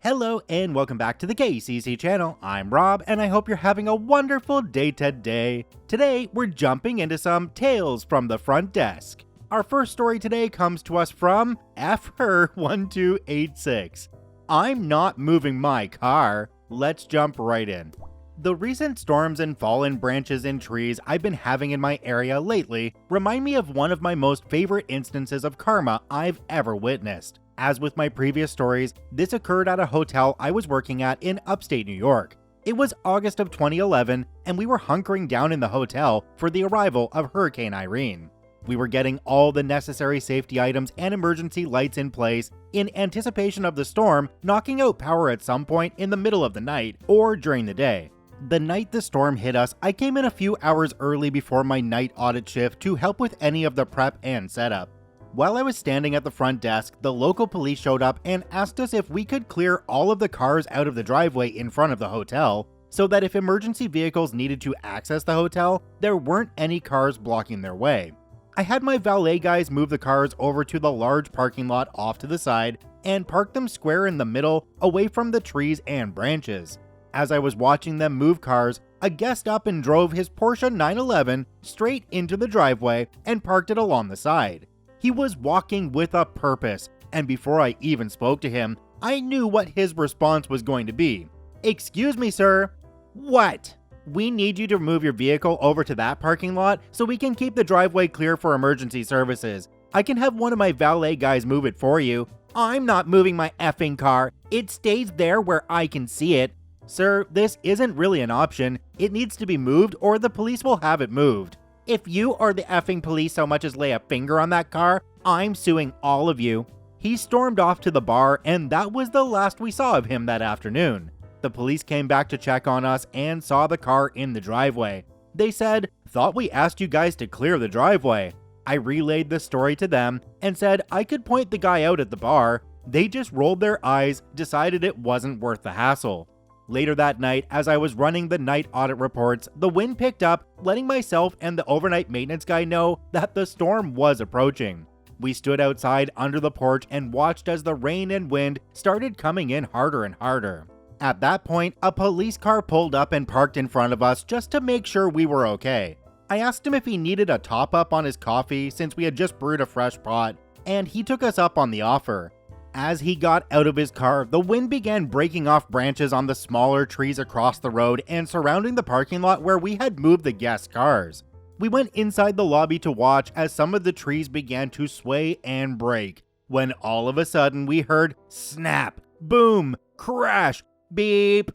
Hello and welcome back to the KCC channel. I'm Rob and I hope you're having a wonderful day today. Today we're jumping into some Tales from the Front Desk. Our first story today comes to us from FHer1286. I'm not moving my car. Let's jump right in. The recent storms and fallen branches in trees I've been having in my area lately remind me of one of my most favorite instances of karma I've ever witnessed. As with my previous stories, this occurred at a hotel I was working at in upstate New York. It was August of 2011, and we were hunkering down in the hotel for the arrival of Hurricane Irene. We were getting all the necessary safety items and emergency lights in place in anticipation of the storm knocking out power at some point in the middle of the night or during the day. The night the storm hit us, I came in a few hours early before my night audit shift to help with any of the prep and setup. While I was standing at the front desk, the local police showed up and asked us if we could clear all of the cars out of the driveway in front of the hotel, so that if emergency vehicles needed to access the hotel, there weren't any cars blocking their way. I had my valet guys move the cars over to the large parking lot off to the side and park them square in the middle, away from the trees and branches. As I was watching them move cars, a guest up and drove his Porsche 911 straight into the driveway and parked it along the side. He was walking with a purpose, and before I even spoke to him, I knew what his response was going to be. "Excuse me, sir." "What?" "We need you to move your vehicle over to that parking lot so we can keep the driveway clear for emergency services. I can have one of my valet guys move it for you." "I'm not moving my effing car. It stays there where I can see it." "Sir, this isn't really an option. It needs to be moved or the police will have it moved." "If you or the effing police so much as lay a finger on that car, I'm suing all of you." He stormed off to the bar, and that was the last we saw of him that afternoon. The police came back to check on us and saw the car in the driveway. They said, "Thought we asked you guys to clear the driveway." I relayed the story to them and said I could point the guy out at the bar. They just rolled their eyes, decided it wasn't worth the hassle. Later that night, as I was running the night audit reports, the wind picked up, letting myself and the overnight maintenance guy know that the storm was approaching. We stood outside under the porch and watched as the rain and wind started coming in harder and harder. At that point, a police car pulled up and parked in front of us just to make sure we were okay. I asked him if he needed a top-up on his coffee since we had just brewed a fresh pot, and he took us up on the offer. As he got out of his car, the wind began breaking off branches on the smaller trees across the road and surrounding the parking lot where we had moved the guest cars. We went inside the lobby to watch as some of the trees began to sway and break, when all of a sudden we heard snap, boom, crash, beep.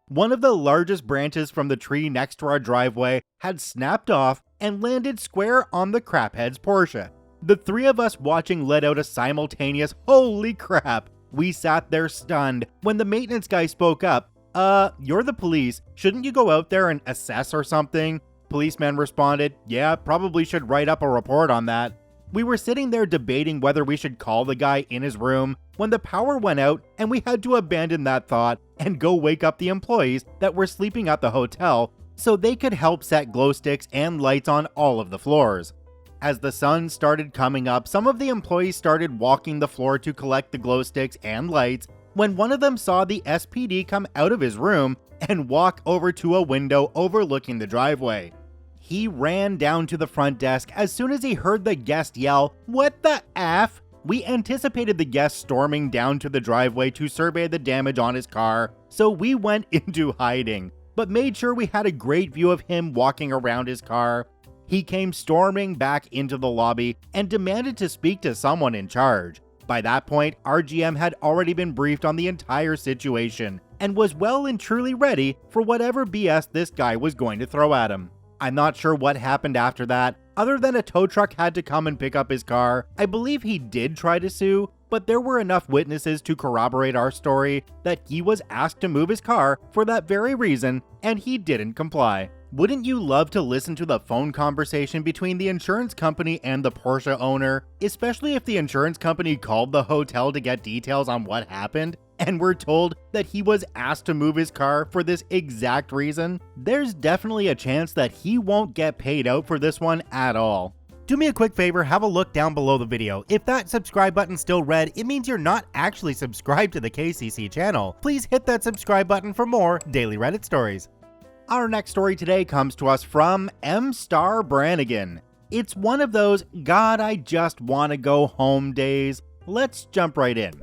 One of the largest branches from the tree next to our driveway had snapped off and landed square on the craphead's Porsche. The three of us watching let out a simultaneous "holy crap." We sat there stunned when the maintenance guy spoke up. You're the police. Shouldn't you go out there and assess or something?" Policeman responded, "Yeah, probably should write up a report on that." We were sitting there debating whether we should call the guy in his room when the power went out and we had to abandon that thought and go wake up the employees that were sleeping at the hotel so they could help set glow sticks and lights on all of the floors. As the sun started coming up, some of the employees started walking the floor to collect the glow sticks and lights when one of them saw the SPD come out of his room and walk over to a window overlooking the driveway. He ran down to the front desk as soon as he heard the guest yell, "What the F?" We anticipated the guest storming down to the driveway to survey the damage on his car, so we went into hiding, but made sure we had a great view of him walking around his car. He came storming back into the lobby and demanded to speak to someone in charge. By that point, our GM had already been briefed on the entire situation and was well and truly ready for whatever BS this guy was going to throw at him. I'm not sure what happened after that, other than a tow truck had to come and pick up his car. I believe he did try to sue, but there were enough witnesses to corroborate our story that he was asked to move his car for that very reason, and he didn't comply. Wouldn't you love to listen to the phone conversation between the insurance company and the Porsche owner, especially if the insurance company called the hotel to get details on what happened, and were told that he was asked to move his car for this exact reason? There's definitely a chance that he won't get paid out for this one at all. Do me a quick favor, have a look down below the video. If that subscribe button's still red, it means you're not actually subscribed to the KCC channel. Please hit that subscribe button for more daily Reddit stories. Our next story today comes to us from M. Brannigan. It's one of those, God, I just want to go home days. Let's jump right in.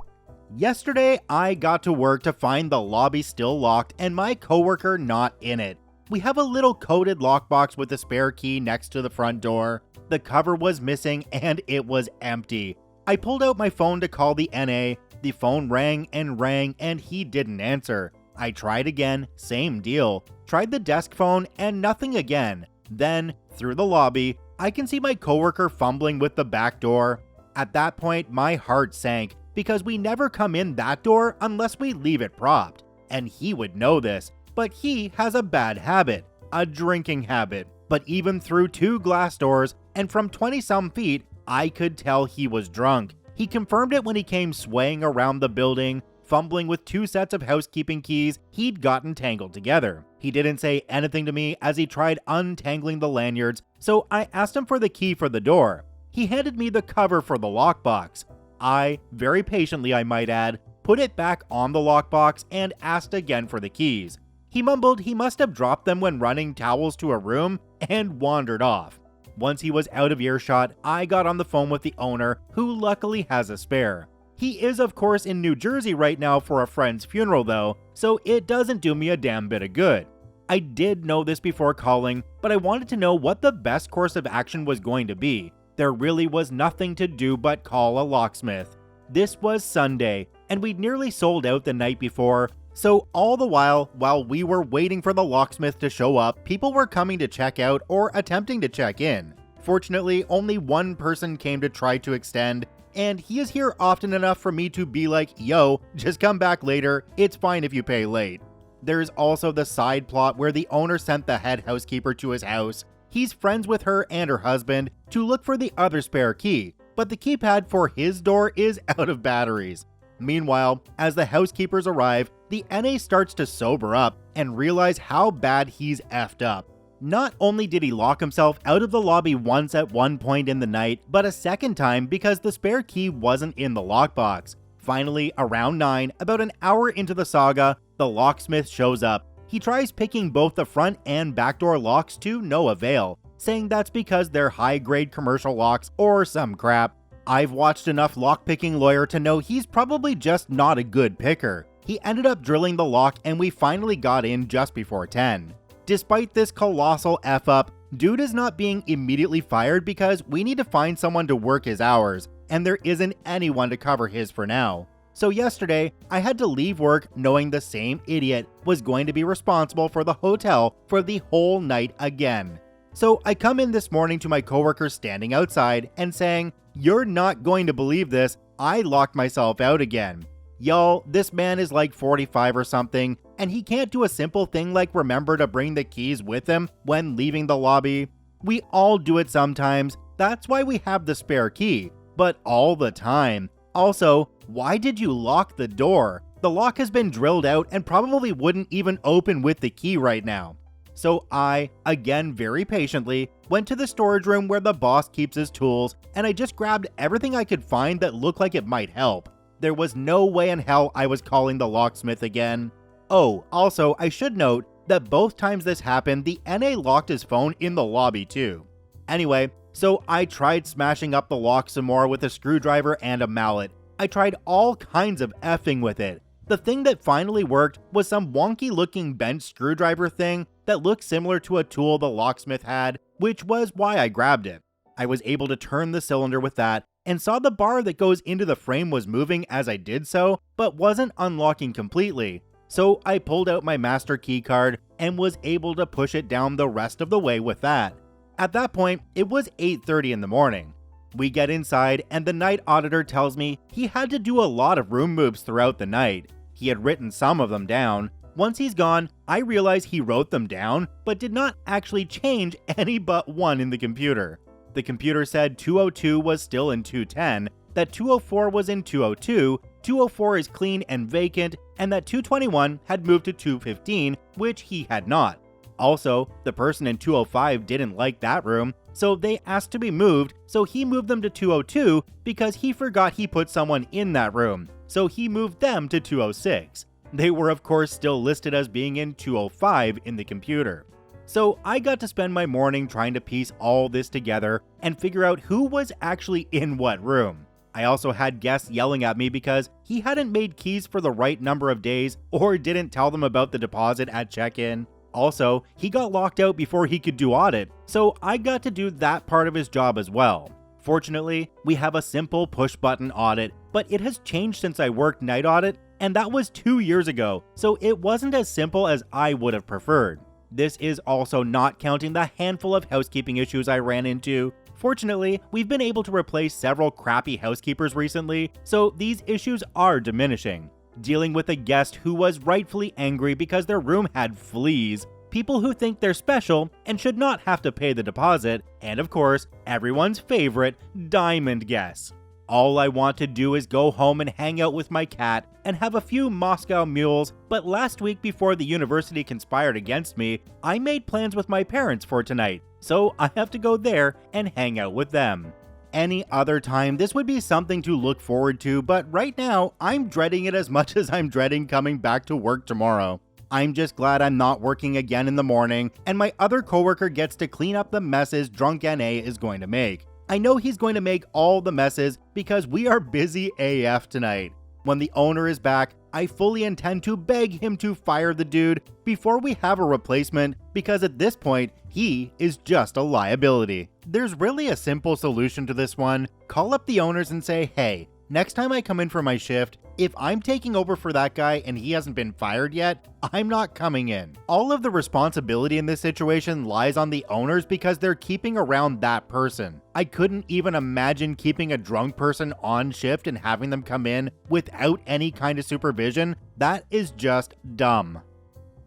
Yesterday, I got to work to find the lobby still locked and my coworker not in it. We have a little coded lockbox with a spare key next to the front door. The cover was missing and it was empty. I pulled out my phone to call the NA. The phone rang and he didn't answer. I tried again, same deal. Tried the desk phone and nothing again. Then, through the lobby, I can see my coworker fumbling with the back door. At that point, my heart sank because we never come in that door unless we leave it propped. And he would know this, but he has a bad habit, a drinking habit. But even through 2 glass doors and from 20-some feet, I could tell he was drunk. He confirmed it when he came swaying around the building, fumbling with 2 sets of housekeeping keys he'd gotten tangled together. He didn't say anything to me as he tried untangling the lanyards, so I asked him for the key for the door. He handed me the cover for the lockbox. I, very patiently I might add, put it back on the lockbox and asked again for the keys. He mumbled he must have dropped them when running towels to a room and wandered off. Once he was out of earshot, I got on the phone with the owner, who luckily has a spare. He is of course in New Jersey right now for a friend's funeral though, so it doesn't do me a damn bit of good. I did know this before calling, but I wanted to know what the best course of action was going to be. There really was nothing to do but call a locksmith. This was Sunday, and we'd nearly sold out the night before, so all the while we were waiting for the locksmith to show up, people were coming to check out or attempting to check in. Fortunately, only one person came to try to extend, and he is here often enough for me to be like, yo, just come back later, it's fine if you pay late. There's also the side plot where the owner sent the head housekeeper to his house. He's friends with her and her husband to look for the other spare key, but the keypad for his door is out of batteries. Meanwhile, as the housekeepers arrive, the NA starts to sober up and realize how bad he's effed up. Not only did he lock himself out of the lobby once at one point in the night, but a second time because the spare key wasn't in the lockbox. Finally, around 9, about an hour into the saga, the locksmith shows up. He tries picking both the front and back door locks to no avail, saying that's because they're high-grade commercial locks or some crap. I've watched enough lockpicking lawyer to know he's probably just not a good picker. He ended up drilling the lock and we finally got in just before 10. Despite this colossal F-up, dude is not being immediately fired because we need to find someone to work his hours, and there isn't anyone to cover his for now. So yesterday, I had to leave work knowing the same idiot was going to be responsible for the hotel for the whole night again. So I come in this morning to my coworker standing outside and saying, "You're not going to believe this, I locked myself out again." Y'all, this man is like 45 or something, and he can't do a simple thing like remember to bring the keys with him when leaving the lobby. We all do it sometimes, that's why we have the spare key, but all the time. Also, why did you lock the door? The lock has been drilled out and probably wouldn't even open with the key right now. So I, again very patiently, went to the storage room where the boss keeps his tools, and I just grabbed everything I could find that looked like it might help. There was no way in hell I was calling the locksmith again. Oh, also, I should note that both times this happened, the NA locked his phone in the lobby too. Anyway, so I tried smashing up the lock some more with a screwdriver and a mallet. I tried all kinds of effing with it. The thing that finally worked was some wonky looking bent screwdriver thing that looked similar to a tool the locksmith had, which was why I grabbed it. I was able to turn the cylinder with that and saw the bar that goes into the frame was moving as I did so, but wasn't unlocking completely. So I pulled out my master key card and was able to push it down the rest of the way with that. At that point, it was 8:30 in the morning. We get inside and the night auditor tells me he had to do a lot of room moves throughout the night. He had written some of them down. Once he's gone, I realize he wrote them down, but did not actually change any but one in the computer. The computer said 202 was still in 210, that 204 was in 202, 204 is clean and vacant, and that 221 had moved to 215, which he had not. Also, the person in 205 didn't like that room, so they asked to be moved, so he moved them to 202 because he forgot he put someone in that room, so he moved them to 206. They were of course still listed as being in 205 in the computer. So I got to spend my morning trying to piece all this together and figure out who was actually in what room. I also had guests yelling at me because he hadn't made keys for the right number of days or didn't tell them about the deposit at check-in. Also, he got locked out before he could do audit, so I got to do that part of his job as well. Fortunately, we have a simple push-button audit, but it has changed since I worked night audit, and that was 2 years ago, so it wasn't as simple as I would have preferred. This is also not counting the handful of housekeeping issues I ran into. Fortunately, we've been able to replace several crappy housekeepers recently, so these issues are diminishing. Dealing with a guest who was rightfully angry because their room had fleas, people who think they're special and should not have to pay the deposit, and of course, everyone's favorite, diamond guests. All I want to do is go home and hang out with my cat and have a few Moscow mules, but last week before the university conspired against me, I made plans with my parents for tonight, so I have to go there and hang out with them. Any other time, this would be something to look forward to, but right now, I'm dreading it as much as I'm dreading coming back to work tomorrow. I'm just glad I'm not working again in the morning, and my other coworker gets to clean up the messes Drunk NA is going to make. I know he's going to make all the messes because we are busy AF tonight. When the owner is back, I fully intend to beg him to fire the dude before we have a replacement because at this point, he is just a liability. There's really a simple solution to this one. Call up the owners and say, hey, next time I come in for my shift, if I'm taking over for that guy and he hasn't been fired yet, I'm not coming in. All of the responsibility in this situation lies on the owners because they're keeping around that person. I couldn't even imagine keeping a drunk person on shift and having them come in without any kind of supervision. That is just dumb.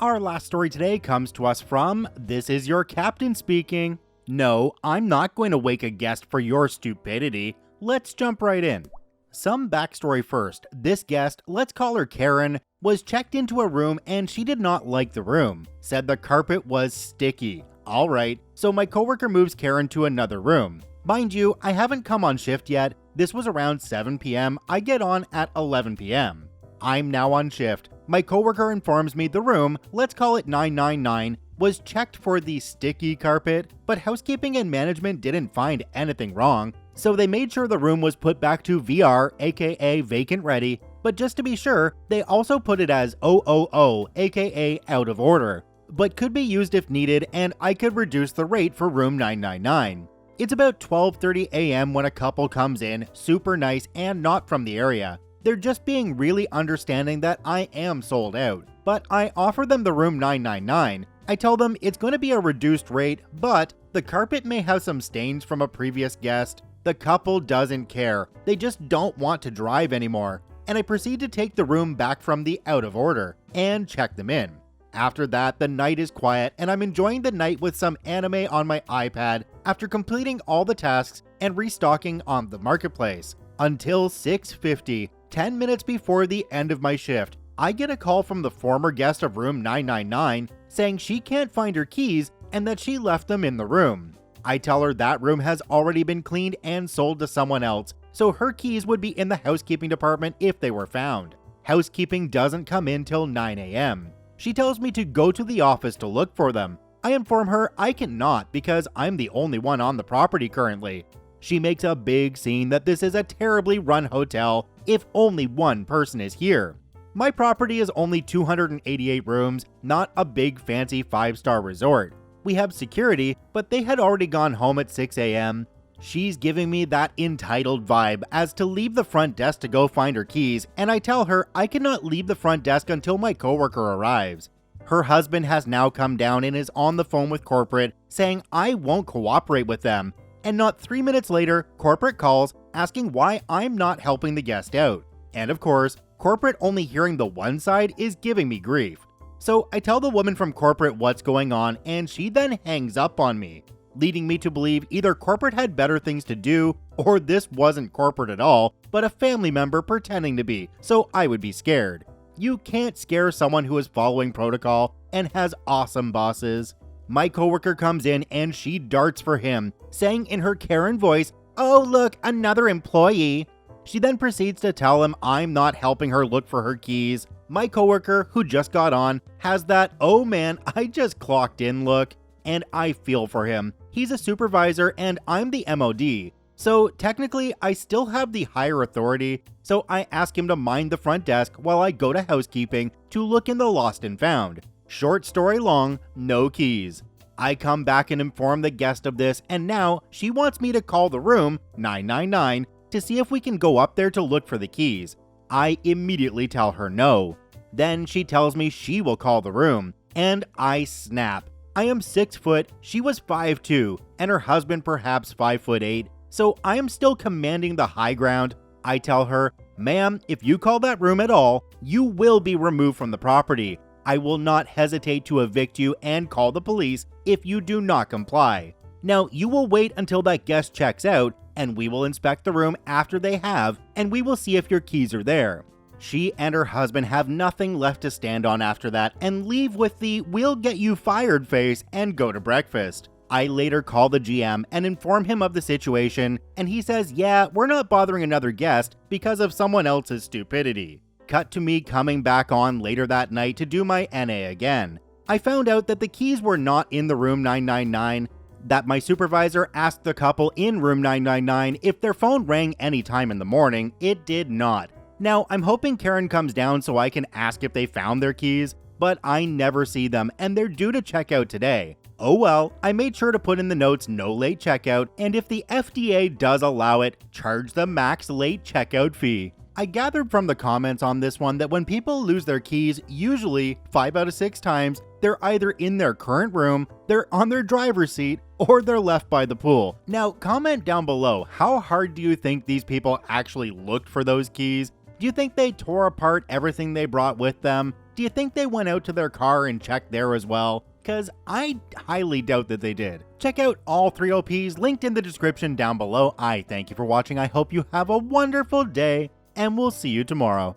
Our last story today comes to us from This Is Your Captain Speaking. No, I'm not going to wake a guest for your stupidity. Let's jump right in. Some backstory first. This guest, let's call her Karen, was checked into a room and she did not like the room. Said the carpet was sticky. Alright, so my coworker moves Karen to another room. Mind you, I haven't come on shift yet. This was around 7 p.m. I get on at 11 p.m. I'm now on shift. My coworker informs me the room, let's call it 999, was checked for the sticky carpet, but housekeeping and management didn't find anything wrong. So they made sure the room was put back to VR, aka vacant ready, but just to be sure, they also put it as OOO, aka out of order, but could be used if needed and I could reduce the rate for room 999. It's about 12:30 a.m. when a couple comes in, super nice and not from the area. They're just being really understanding that I am sold out, but I offer them the room 999. I tell them it's going to be a reduced rate, but the carpet may have some stains from a previous guest. The couple doesn't care, they just don't want to drive anymore, and I proceed to take the room back from the out of order and check them in. After that, the night is quiet and I'm enjoying the night with some anime on my iPad after completing all the tasks and restocking on the marketplace. Until 6:50, 10 minutes before the end of my shift, I get a call from the former guest of room 999 saying she can't find her keys and that she left them in the room. I tell her that room has already been cleaned and sold to someone else, so her keys would be in the housekeeping department if they were found. Housekeeping doesn't come in till 9 a.m. She tells me to go to the office to look for them. I inform her I cannot because I'm the only one on the property currently. She makes a big scene that this is a terribly run hotel if only one person is here. My property is only 288 rooms, not a big fancy 5-star resort. We have security, but they had already gone home at 6 a.m. She's giving me that entitled vibe as to leave the front desk to go find her keys, and I tell her I cannot leave the front desk until my coworker arrives. Her husband has now come down and is on the phone with corporate saying I won't cooperate with them, and not 3 minutes later, corporate calls asking why I'm not helping the guest out. And of course, corporate only hearing the one side is giving me grief. So I tell the woman from corporate what's going on and she then hangs up on me, leading me to believe either corporate had better things to do or this wasn't corporate at all, but a family member pretending to be, so I would be scared. You can't scare someone who is following protocol and has awesome bosses. My coworker comes in and she darts for him, saying in her Karen voice, "Oh look, another employee." She then proceeds to tell him I'm not helping her look for her keys. My coworker, who just got on, has that "oh man, I just clocked in" look, and I feel for him. He's a supervisor and I'm the MOD. So technically, I still have the higher authority, so I ask him to mind the front desk while I go to housekeeping to look in the lost and found. Short story long, no keys. I come back and inform the guest of this, and now she wants me to call the room 999 to see if we can go up there to look for the keys. I immediately tell her no. Then she tells me she will call the room, and I snap. I am 6 foot, she was 5'2", and her husband perhaps 5'8", so I am still commanding the high ground. I tell her, "Ma'am, if you call that room at all, you will be removed from the property. I will not hesitate to evict you and call the police if you do not comply. Now, you will wait until that guest checks out, and we will inspect the room after they have, and we will see if your keys are there." She and her husband have nothing left to stand on after that and leave with the "we'll get you fired" face and go to breakfast. I later call the GM and inform him of the situation, and he says, yeah, we're not bothering another guest because of someone else's stupidity. Cut to me coming back on later that night to do my NA again. I found out that the keys were not in the room 999, that my supervisor asked the couple in room 999 if their phone rang anytime in the morning. It did not. Now, I'm hoping Karen comes down so I can ask if they found their keys, but I never see them and they're due to check out today. Oh well, I made sure to put in the notes no late checkout, and if the FDA does allow it, charge the max late checkout fee. I gathered from the comments on this one that when people lose their keys, usually 5 out of 6 times, they're either in their current room, they're on their driver's seat, or they're left by the pool. Now, comment down below, how hard do you think these people actually looked for those keys? Do you think they tore apart everything they brought with them? Do you think they went out to their car and checked there as well? Because I highly doubt that they did. Check out all 3 OPs linked in the description down below. I thank you for watching. I hope you have a wonderful day, and we'll see you tomorrow.